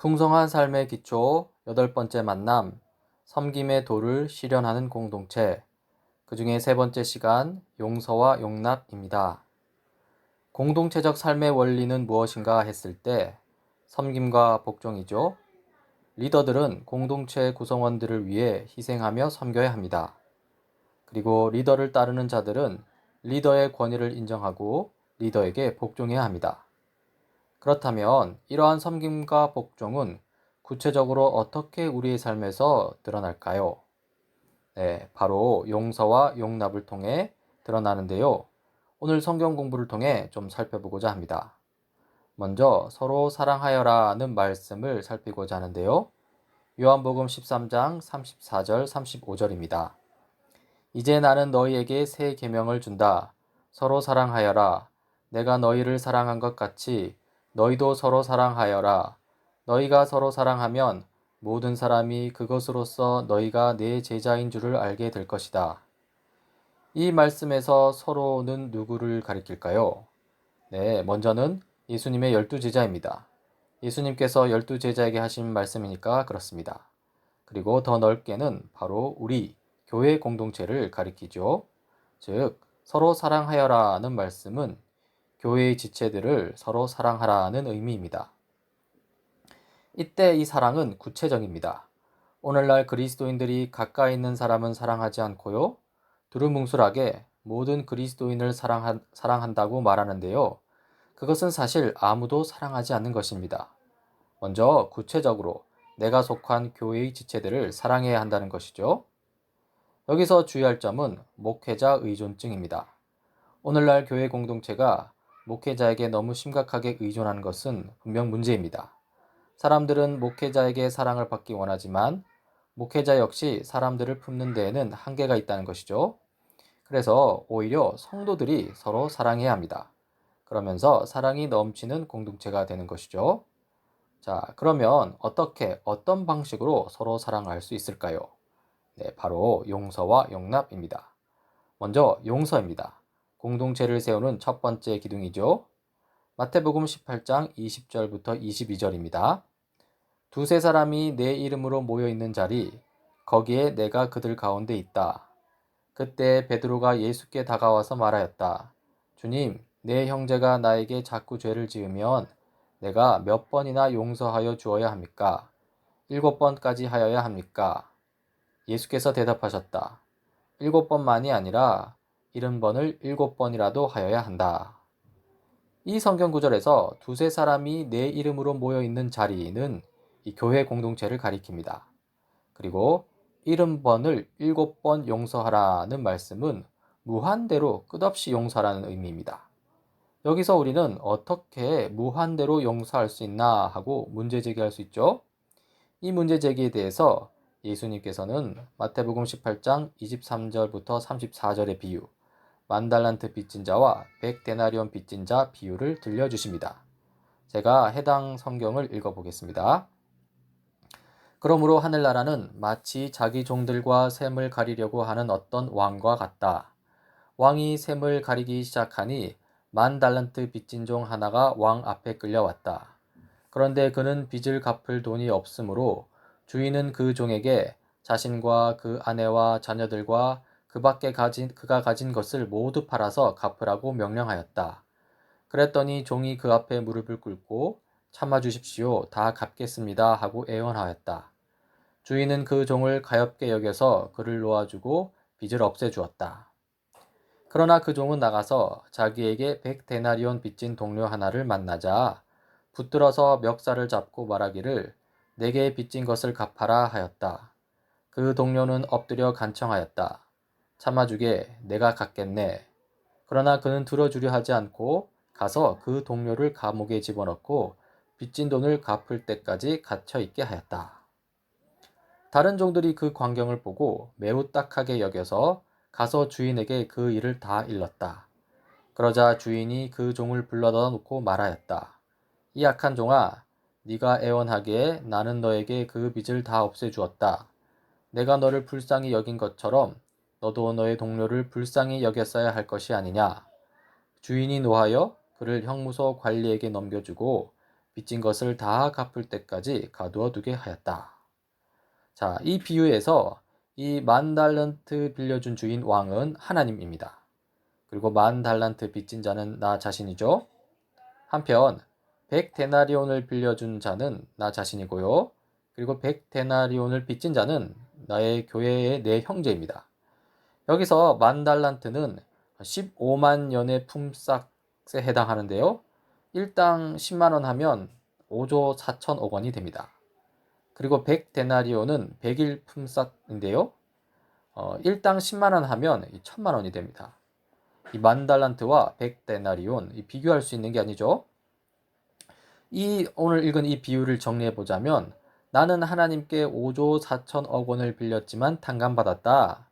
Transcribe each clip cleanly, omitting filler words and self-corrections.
풍성한 삶의 기초 여덟 번째 만남, 섬김의 도를 실현하는 공동체. 그 중에 세 번째 시간, 용서와 용납입니다. 공동체적 삶의 원리는 무엇인가 했을 때 섬김과 복종이죠. 리더들은 공동체 구성원들을 위해 희생하며 섬겨야 합니다. 그리고 리더를 따르는 자들은 리더의 권위를 인정하고 리더에게 복종해야 합니다. 그렇다면 이러한 섬김과 복종은 구체적으로 어떻게 우리의 삶에서 드러날까요? 네, 바로 용서와 용납을 통해 드러나는데요. 오늘 성경 공부를 통해 좀 살펴보고자 합니다. 먼저 서로 사랑하여라는 말씀을 살피고자 하는데요. 요한복음 13장 34절 35절입니다. 이제 나는 너희에게 새 계명을 준다. 서로 사랑하여라. 내가 너희를 사랑한 것 같이 너희도 서로 사랑하여라. 너희가 서로 사랑하면 모든 사람이 그것으로써 너희가 내 제자인 줄을 알게 될 것이다. 이 말씀에서 서로는 누구를 가리킬까요? 네, 먼저는 예수님의 12제자입니다. 예수님께서 12제자에게 하신 말씀이니까 그렇습니다. 그리고 더 넓게는 바로 우리 교회 공동체를 가리키죠. 즉, 서로 사랑하여라는 말씀은 교회의 지체들을 서로 사랑하라는 의미입니다. 이때 이 사랑은 구체적입니다. 오늘날 그리스도인들이 가까이 있는 사람은 사랑하지 않고요. 두루뭉술하게 모든 그리스도인을 사랑한다고 말하는데요. 그것은 사실 아무도 사랑하지 않는 것입니다. 먼저 구체적으로 내가 속한 교회의 지체들을 사랑해야 한다는 것이죠. 여기서 주의할 점은 목회자 의존증입니다. 오늘날 교회 공동체가 목회자에게 너무 심각하게 의존하는 것은 분명 문제입니다. 사람들은 목회자에게 사랑을 받기 원하지만 목회자 역시 사람들을 품는 데에는 한계가 있다는 것이죠. 그래서 오히려 성도들이 서로 사랑해야 합니다. 그러면서 사랑이 넘치는 공동체가 되는 것이죠. 자, 그러면 어떤 방식으로 서로 사랑할 수 있을까요? 네, 바로 용서와 용납입니다. 먼저 용서입니다. 공동체를 세우는 첫 번째 기둥이죠. 마태복음 18장 20절부터 22절입니다. 두세 사람이 내 이름으로 모여 있는 자리, 거기에 내가 그들 가운데 있다. 그때 베드로가 예수께 다가와서 말하였다. 주님, 내 형제가 나에게 자꾸 죄를 지으면 내가 몇 번이나 용서하여 주어야 합니까? 7번까지 하여야 합니까? 예수께서 대답하셨다. 7번만이 아니라 70번을 7번이라도 하여야 한다. 이 성경 구절에서 두세 사람이 내 이름으로 모여 있는 자리는 이 교회 공동체를 가리킵니다. 그리고 70번을 7번 용서하라는 말씀은 무한대로 끝없이 용서하라는 의미입니다. 여기서 우리는 어떻게 무한대로 용서할 수 있나 하고 문제 제기할 수 있죠. 이 문제 제기에 대해서 예수님께서는 마태복음 18장 23절부터 34절의 비유, 만달란트 빚진 자와 100데나리온 빚진 자 비유를 들려주십니다. 제가 해당 성경을 읽어보겠습니다. 그러므로 하늘나라는 마치 자기 종들과 샘을 가리려고 하는 어떤 왕과 같다. 왕이 샘을 가리기 시작하니 10,000달란트 빚진 종 하나가 왕 앞에 끌려왔다. 그런데 그는 빚을 갚을 돈이 없으므로 주인은 그 종에게 자신과 그 아내와 자녀들과 그가 가진 것을 모두 팔아서 갚으라고 명령하였다. 그랬더니 종이 그 앞에 무릎을 꿇고 참아 주십시오. 다 갚겠습니다. 하고 애원하였다. 주인은 그 종을 가엾게 여겨서 그를 놓아주고 빚을 없애주었다. 그러나 그 종은 나가서 자기에게 100데나리온 빚진 동료 하나를 만나자 붙들어서 멱살을 잡고 말하기를 내게 빚진 것을 갚아라 하였다. 그 동료는 엎드려 간청하였다. 참아주게 내가 갚겠네. 그러나 그는 들어주려 하지 않고 가서 그 동료를 감옥에 집어넣고 빚진 돈을 갚을 때까지 갇혀 있게 하였다. 다른 종들이 그 광경을 보고 매우 딱하게 여겨서 가서 주인에게 그 일을 다 일렀다. 그러자 주인이 그 종을 불러다 놓고 말하였다. 이 악한 종아, 네가 애원하기에 나는 너에게 그 빚을 다 없애주었다. 내가 너를 불쌍히 여긴 것처럼 너도 너의 동료를 불쌍히 여겼어야 할 것이 아니냐. 주인이 노하여 그를 형무소 관리에게 넘겨주고 빚진 것을 다 갚을 때까지 가두어 두게 하였다. 자, 이 비유에서 이 10,000달란트 빌려준 주인 왕은 하나님입니다. 그리고 10,000달란트 빚진 자는 나 자신이죠. 한편 100데나리온을 빌려준 자는 나 자신이고요. 그리고 100데나리온을 빚진 자는 나의 교회의 내 형제입니다. 여기서 10,000달란트는 15만 년의 품삯에 해당하는데요. 일당 10만 원 하면 5조 4천억 원이 됩니다. 그리고 100데나리온은 100일 품삯인데요. 일당 10만 원 하면 1000만 원이 됩니다. 이 10,000달란트와 100데나리온 비교할 수 있는 게 아니죠. 오늘 읽은 이 비유를 정리해 보자면 나는 하나님께 5조 4천억 원을 빌렸지만 탕감받았다.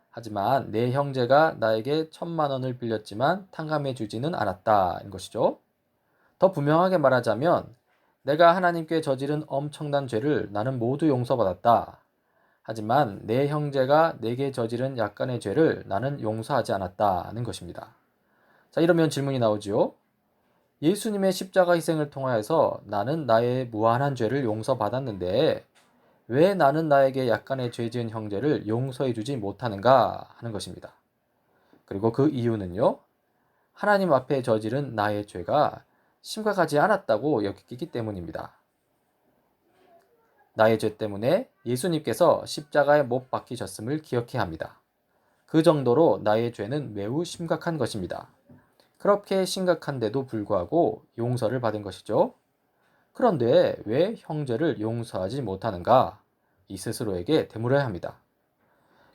하지만 내 형제가 나에게 1,000만 원을 빌렸지만 탕감해 주지는 않았다는 것이죠. 더 분명하게 말하자면 내가 하나님께 저지른 엄청난 죄를 나는 모두 용서받았다. 하지만 내 형제가 내게 저지른 약간의 죄를 나는 용서하지 않았다는 것입니다. 자, 이러면 질문이 나오지요. 예수님의 십자가 희생을 통하여서 나는 나의 무한한 죄를 용서받았는데 왜 나는 나에게 약간의 죄 지은 형제를 용서해 주지 못하는가 하는 것입니다. 그리고 그 이유는요. 하나님 앞에 저지른 나의 죄가 심각하지 않았다고 여기기 때문입니다. 나의 죄 때문에 예수님께서 십자가에 못 박히셨음을 기억해야 합니다. 그 정도로 나의 죄는 매우 심각한 것입니다. 그렇게 심각한데도 불구하고 용서를 받은 것이죠. 그런데 왜 형제를 용서하지 못하는가? 이 스스로에게 되물어야 합니다.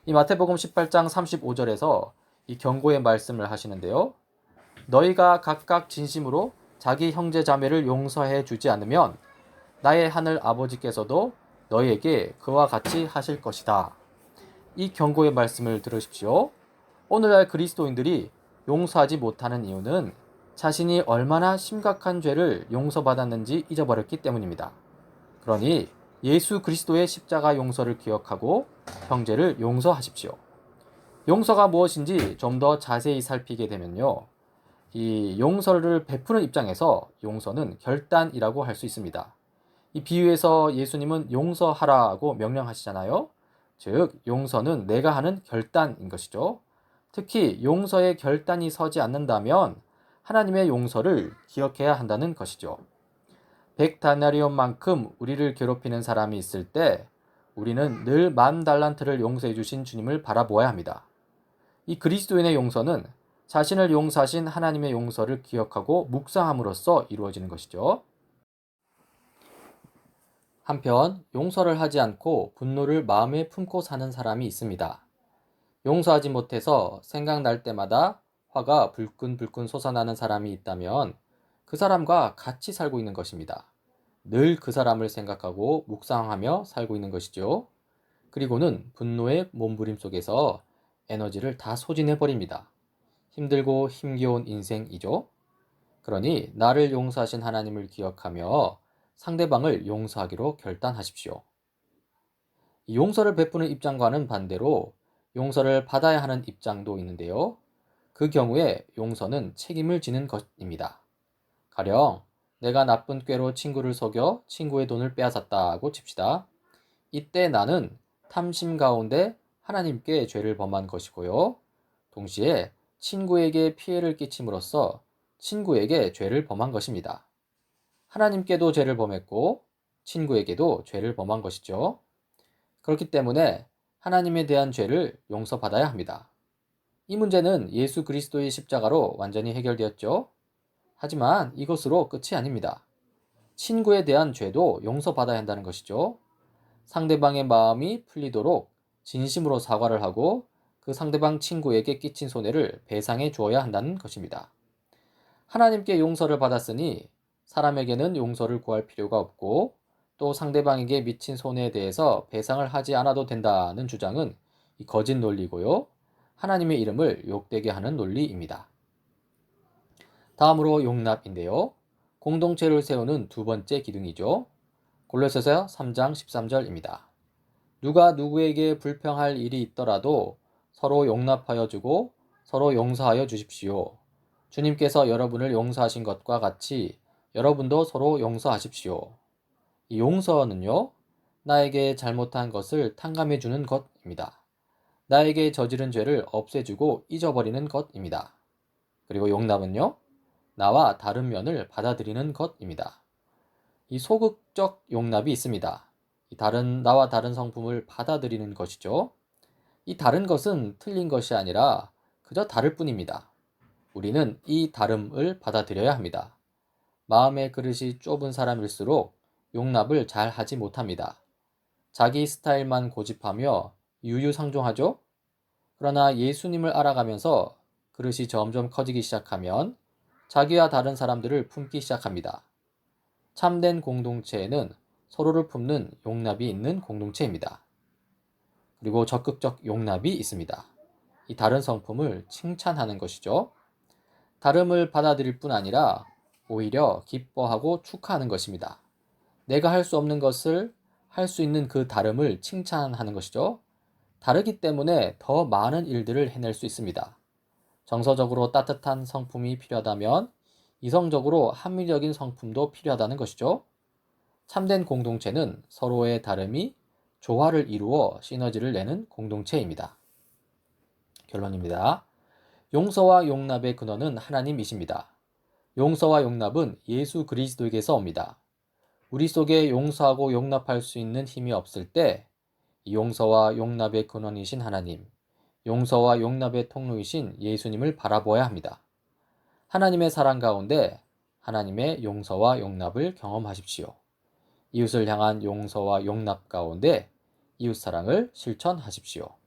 이 마태복음 18장 35절에서 이 경고의 말씀을 하시는데요. 너희가 각각 진심으로 자기 형제 자매를 용서해 주지 않으면 나의 하늘 아버지께서도 너희에게 그와 같이 하실 것이다. 이 경고의 말씀을 들으십시오. 오늘날 그리스도인들이 용서하지 못하는 이유는 자신이 얼마나 심각한 죄를 용서받았는지 잊어버렸기 때문입니다. 그러니 예수 그리스도의 십자가 용서를 기억하고 형제를 용서하십시오. 용서가 무엇인지 좀 더 자세히 살피게 되면요. 이 용서를 베푸는 입장에서 용서는 결단이라고 할 수 있습니다. 이 비유에서 예수님은 용서하라고 명령하시잖아요. 즉, 용서는 내가 하는 결단인 것이죠. 특히 용서의 결단이 서지 않는다면 하나님의 용서를 기억해야 한다는 것이죠. 100데나리온만큼 우리를 괴롭히는 사람이 있을 때 우리는 늘 10,000달란트를 용서해 주신 주님을 바라보아야 합니다. 이 그리스도인의 용서는 자신을 용서하신 하나님의 용서를 기억하고 묵상함으로써 이루어지는 것이죠. 한편 용서를 하지 않고 분노를 마음에 품고 사는 사람이 있습니다. 용서하지 못해서 생각날 때마다 화가 불끈불끈 솟아나는 사람이 있다면 그 사람과 같이 살고 있는 것입니다. 늘 그 사람을 생각하고 묵상하며 살고 있는 것이죠. 그리고는 분노의 몸부림 속에서 에너지를 다 소진해버립니다. 힘들고 힘겨운 인생이죠. 그러니 나를 용서하신 하나님을 기억하며 상대방을 용서하기로 결단하십시오. 용서를 베푸는 입장과는 반대로 용서를 받아야 하는 입장도 있는데요. 그 경우에 용서는 책임을 지는 것입니다. 가령 내가 나쁜 꾀로 친구를 속여 친구의 돈을 빼앗았다고 칩시다. 이때 나는 탐심 가운데 하나님께 죄를 범한 것이고요. 동시에 친구에게 피해를 끼침으로써 친구에게 죄를 범한 것입니다. 하나님께도 죄를 범했고 친구에게도 죄를 범한 것이죠. 그렇기 때문에 하나님에 대한 죄를 용서받아야 합니다. 이 문제는 예수 그리스도의 십자가로 완전히 해결되었죠. 하지만 이것으로 끝이 아닙니다. 친구에 대한 죄도 용서받아야 한다는 것이죠. 상대방의 마음이 풀리도록 진심으로 사과를 하고 그 상대방 친구에게 끼친 손해를 배상해 주어야 한다는 것입니다. 하나님께 용서를 받았으니 사람에게는 용서를 구할 필요가 없고 또 상대방에게 미친 손해에 대해서 배상을 하지 않아도 된다는 주장은 거짓 논리고요. 하나님의 이름을 욕되게 하는 논리입니다. 다음으로 용납인데요. 공동체를 세우는 두 번째 기둥이죠. 골로새서 3장 13절입니다. 누가 누구에게 불평할 일이 있더라도 서로 용납하여 주고 서로 용서하여 주십시오. 주님께서 여러분을 용서하신 것과 같이 여러분도 서로 용서하십시오. 이 용서는요, 나에게 잘못한 것을 탕감해 주는 것입니다. 나에게 저지른 죄를 없애주고 잊어버리는 것입니다. 그리고 용납은요, 나와 다른 면을 받아들이는 것입니다. 이 소극적 용납이 있습니다. 나와 다른 성품을 받아들이는 것이죠. 이 다른 것은 틀린 것이 아니라 그저 다를 뿐입니다. 우리는 이 다름을 받아들여야 합니다. 마음의 그릇이 좁은 사람일수록 용납을 잘 하지 못합니다. 자기 스타일만 고집하며 유유상종하죠? 그러나 예수님을 알아가면서 그릇이 점점 커지기 시작하면 자기와 다른 사람들을 품기 시작합니다. 참된 공동체에는 서로를 품는 용납이 있는 공동체입니다. 그리고 적극적 용납이 있습니다. 이 다른 성품을 칭찬하는 것이죠. 다름을 받아들일 뿐 아니라 오히려 기뻐하고 축하하는 것입니다. 내가 할 수 없는 것을 할 수 있는 그 다름을 칭찬하는 것이죠. 다르기 때문에 더 많은 일들을 해낼 수 있습니다. 정서적으로 따뜻한 성품이 필요하다면 이성적으로 합리적인 성품도 필요하다는 것이죠. 참된 공동체는 서로의 다름이 조화를 이루어 시너지를 내는 공동체입니다. 결론입니다. 용서와 용납의 근원은 하나님이십니다. 용서와 용납은 예수 그리스도에게서 옵니다. 우리 속에 용서하고 용납할 수 있는 힘이 없을 때 용서와 용납의 근원이신 하나님, 용서와 용납의 통로이신 예수님을 바라보아야 합니다. 하나님의 사랑 가운데 하나님의 용서와 용납을 경험하십시오. 이웃을 향한 용서와 용납 가운데 이웃사랑을 실천하십시오.